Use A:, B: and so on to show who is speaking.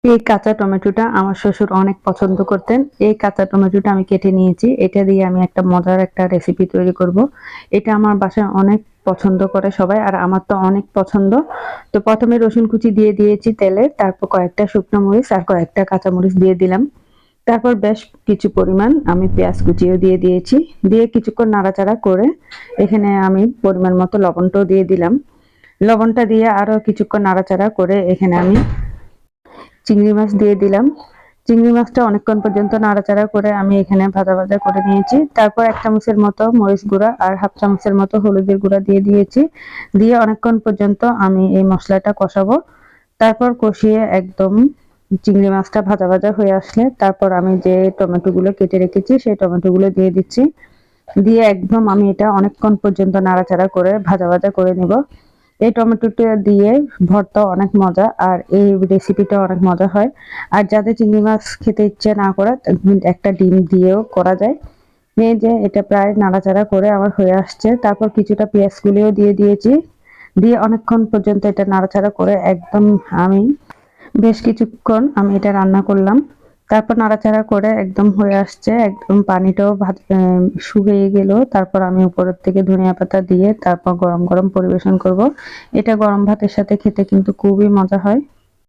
A: এই কাঁচা টমেটোটা আমার শ্বশুর অনেক পছন্দ করতেন। এই কাঁচা টমেটোটা আমি কেটে নিয়েছি। এটা দিয়ে আমি একটা মজার একটা রেসিপি তৈরি করব। এটা আমার বাসায় অনেক পছন্দ করে সবাই, আর আমার তো অনেক পছন্দ। তো প্রথমে রসুন কুচি দিয়ে দিয়েছি তেলে, তারপর কয়েকটা শুকনো মরিচ আর কয়েকটা কাঁচা মরিচ দিয়ে দিলাম। তারপর বেশ কিছু পরিমাণ আমি পেঁয়াজ কুচিও দিয়ে দিয়েছি। দিয়ে কিছুক্ষণ নাড়াচাড়া করে এখানে আমি পরিমাণ মতো লবণটাও দিয়ে দিলাম। লবণটা দিয়ে আরও কিছুক্ষণ নাড়াচাড়া করে এখানে আমি চিংড়ি মাছ দিয়ে দিলাম। চিংড়ি মাছটা অনেকক্ষণ পর্যন্ত নাড়াচাড়া করে আমি এখানে ভাজা ভাজা করে নিয়েছি। তারপর 1 চামচের মতো মরিচ গুঁড়া আর 1/2 চামচের মতো হলুদের গুঁড়া দিয়ে দিয়েছি। দিয়ে অনেকক্ষণ পর্যন্ত আমি এই মশলাটা কষাবো। তারপর কষিয়ে একদম চিংড়ি মাছটা ভাজা ভাজা হয়ে আসলে তারপর আমি যে টমেটোগুলো কেটে রেখেছি সেই টমেটোগুলো দিয়ে দিচ্ছি। দিয়ে একদম আমি এটা অনেকক্ষণ পর্যন্ত নাড়াচাড়া করে ভাজা ভাজা করে নিব। এই টমেটোটা দিয়ে ভর্তা অনেক মজা, আর এই রেসিপিটা অনেক মজা হয়। আর যাদের চিংড়ি মাছ খেতে ইচ্ছে না করে একটা ডিম দিয়েও করা যায়। এই যে এটা প্রায় নাড়াচাড়া করে আমার হয়ে আসছে। তারপর কিছুটা পেঁয়াজ কুলিও দিয়ে দিয়েছি। দিয়ে অনেকক্ষণ পর্যন্ত এটা নাড়াচাড়া করে একদম আমি বেশ কিছুক্ষণ আমি এটা রান্না করলাম। তারপর নাড়াচাড়া করে একদম হয়ে আসছে, একদম পানিটাও শুকিয়ে গেল। তারপর আমি উপরের থেকে ধনিয়া পাতা দিয়ে তারপর গরম গরম পরিবেশন করব। এটা গরম ভাতের সাথে খেতে কিন্তু খুবই মজা হয়।